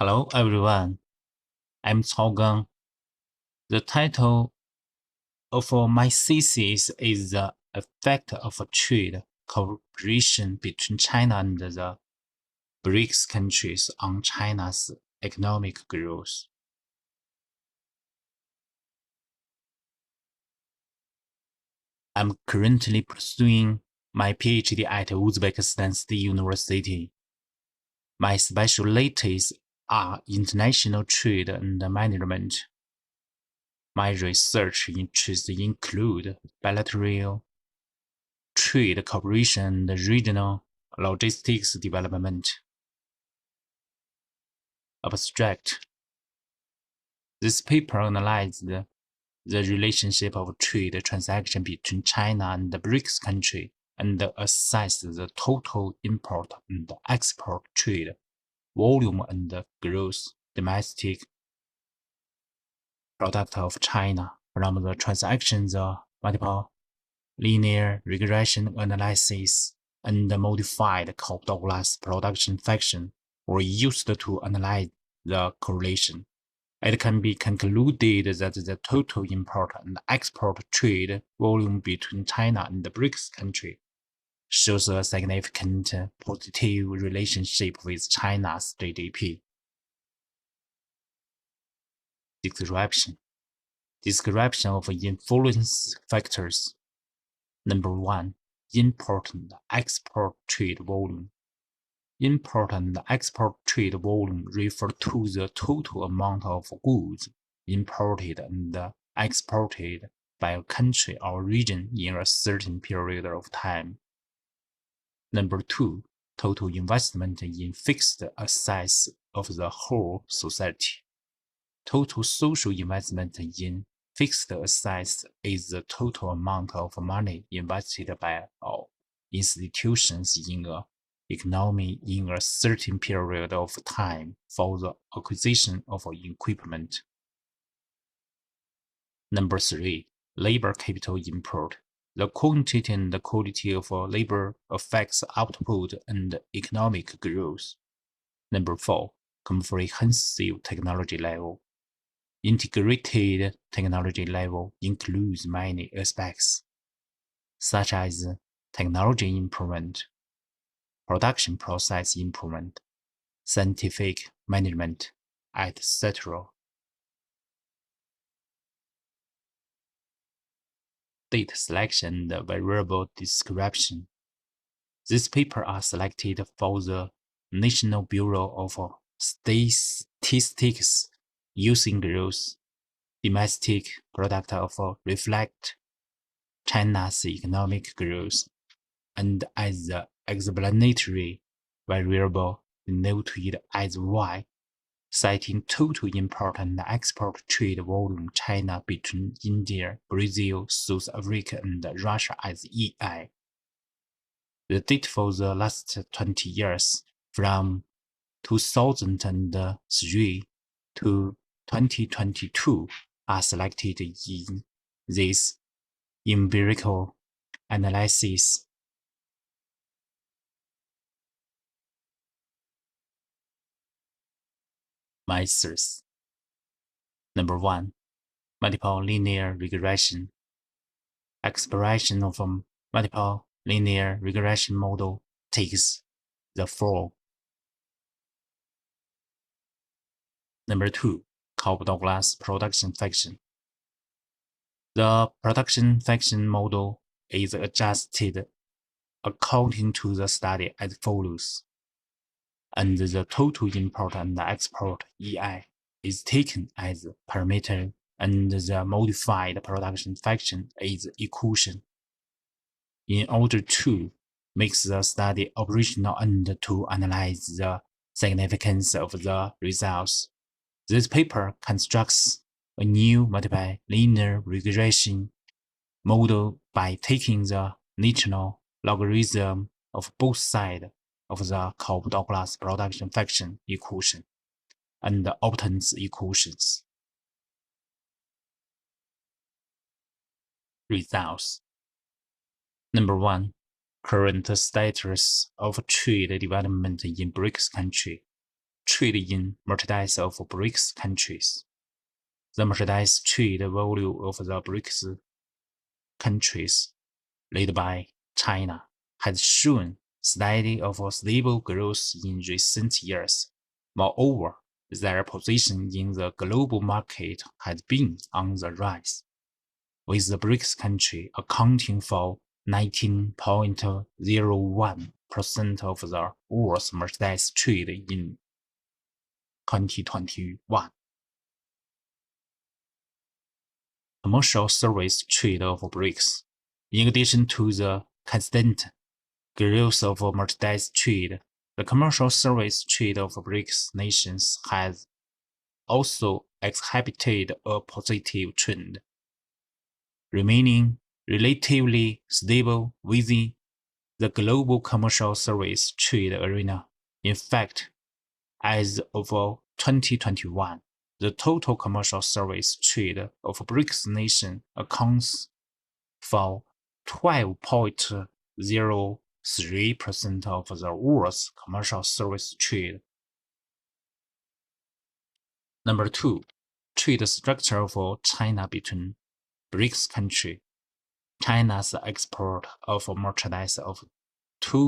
Hello everyone, I'm Cao Gang. The title of my thesis is The Effect of Trade Cooperation between China and the BRICS countries on China's economic growth. I'm currently pursuing my PhD at Uzbekistan State University. My specialties are international trade and management. My research interests include bilateral trade cooperation and regional logistics development. Abstract. This paper analyzed the relationship of trade transaction between China and the BRICS country and assessed the total import and export trade volume and gross domestic product of China from the transactions multiple linear regression analysis and modified Cobb-Douglas production function were used to analyze the correlation. It can be concluded that the total import and export trade volume between China and the BRICS country shows a significant positive relationship with China's GDP. Description of influence factors. Number 1. Import and export trade volume. Import and export trade volume refer to the total amount of goods imported and exported by a country or region in a certain period of time. Number 2. Total investment in fixed assets of the whole society. Total social investment in fixed assets is the total amount of money invested by all institutions in a economy in a certain period of time for the acquisition of equipment. Number 3. Labor capital import. The quantity and the quality of labor affects output and economic growth. Number 4. Comprehensive technology level. Integrated technology level includes many aspects, such as technology improvement, production process improvement, scientific management, etc. Data selection and variable description. These papers are selected for the National Bureau of Statistics using gross domestic product of reflect China's economic growth, and as the explanatory variable denoted as Y, citing total import and export trade volume China between India, Brazil, South Africa, and Russia as EI. The data for the last 20 years, from 2003 to 2022, are selected in this empirical analysis. Methods. Number 1. Multiple linear regression. Exploration of a multiple linear regression model takes the form. Number 2. Cobb-Douglas production function. The production function model is adjusted according to the study as follows, and the total import and export EI is taken as parameter, and the modified production function is equation. In order to make the study operational and to analyze the significance of the results, this paper constructs a new multiple linear regression model by taking the natural logarithm of both sides of the Cobb-Douglas production function equation and obtains equations. Results. Number 1. Current status of trade development in BRICS country. trade in merchandise of BRICS countries. The merchandise trade volume of the BRICS countries, led by China, has shown steady or stable growth in recent years. Moreover, their position in the global market has been on the rise, with the BRICS country accounting for 19.01% of the world's merchandise trade in 2021. Commercial service trade of BRICS. In addition to the constant growth of merchandise trade, the commercial service trade of BRICS nations has also exhibited a positive trend, remaining relatively stable within the global commercial service trade arena. In fact, as of 2021, the total commercial service trade of BRICS nations accounts for 12.03% of the world's commercial service trade. Number 2, trade structure for China between BRICS countries. China's export of merchandise to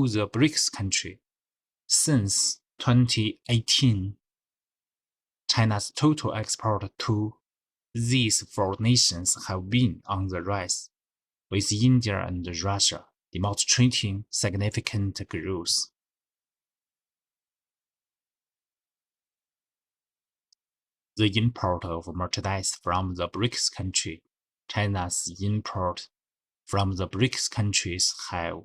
the BRICS country. Since 2018, China's total export to these four nations have been on the rise, with India and Russia demonstrating significant growth. The import of merchandise from the BRICS country. China's import from the BRICS countries have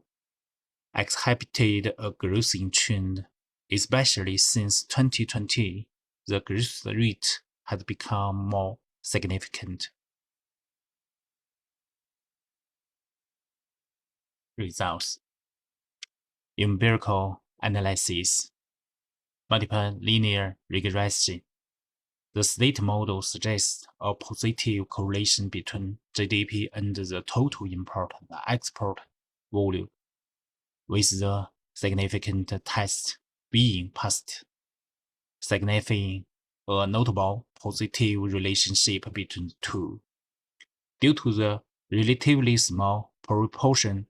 exhibited a growing trend, especially since 2020. The growth rate has become more significant. Results: empirical analysis, multiple linear regression. The state model suggests a positive correlation between GDP and the total import and export volume, with the significant test being passed, signifying a notable positive relationship between the two. Due to the relatively small proportion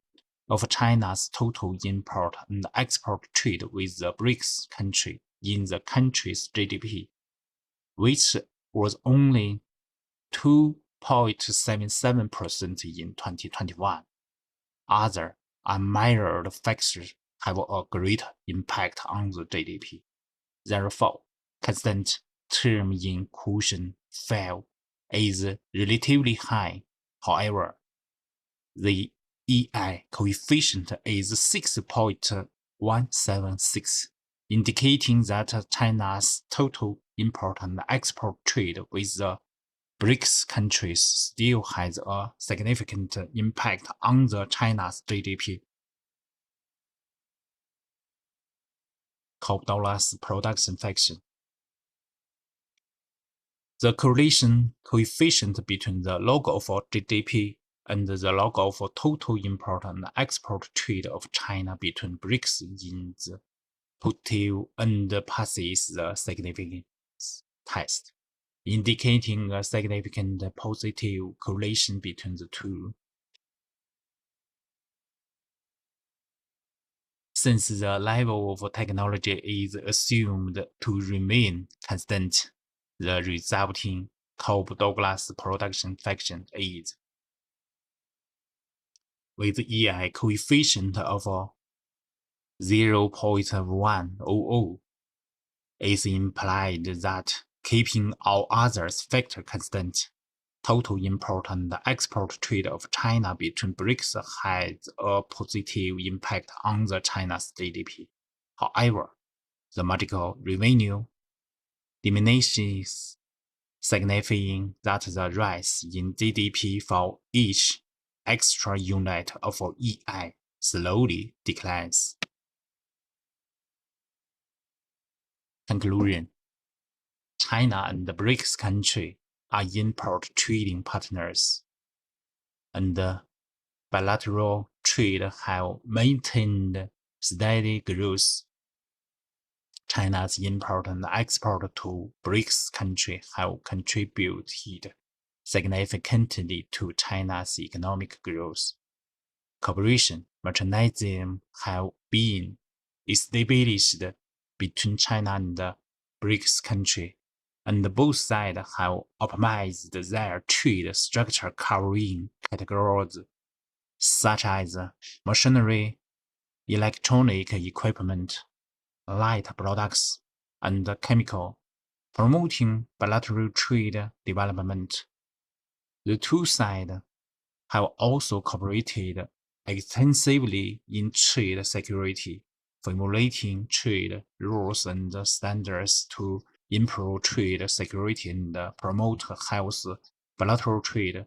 of China's total import and export trade with the BRICS country in the country's GDP, which was only 2.77% in 2021. Other unmeasured factors have a great impact on the GDP. Therefore, constant term inclusion fell is relatively high. However, the EI coefficient is 6.176, indicating that China's total import and export trade with the BRICS countries still has a significant impact on China's GDP. Douglas production faction. The correlation coefficient between the log of GDP and the log of total import and export trade of China between BRICS in the positive and passes the significance test, indicating a significant positive correlation between the two. Since the level of technology is assumed to remain constant, the resulting Cobb-Douglas production faction is, with EI coefficient of 0.100, is implied that keeping all other factors constant, total import and export trade of China between BRICS has a positive impact on China's GDP. However, the magical revenue diminishes, signifying that the rise in GDP for each extra unit of EI slowly declines. Conclusion: China and the BRICS countries are import trading partners, and bilateral trade have maintained steady growth. China's import and export to BRICS countries have contributed significantly to China's economic growth. Cooperation mechanisms have been established between China and the BRICS countries, and both sides have optimized their trade structure covering categories such as machinery, electronic equipment, light products, and chemical, promoting bilateral trade development. The two sides have also cooperated extensively in trade security, formulating trade rules and standards to improve trade security and promote healthy bilateral trade.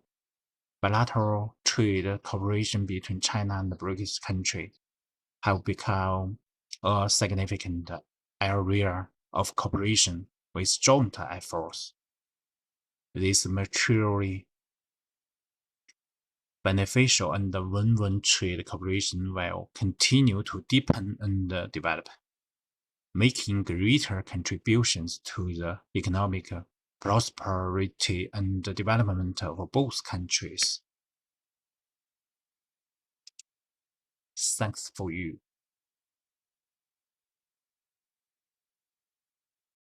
Bilateral trade cooperation between China and the BRICS countries have become a significant area of cooperation with joint efforts. This mutually beneficial and win-win trade cooperation will continue to deepen and develop, making greater contributions to the economic prosperity and development of both countries. Thanks for you.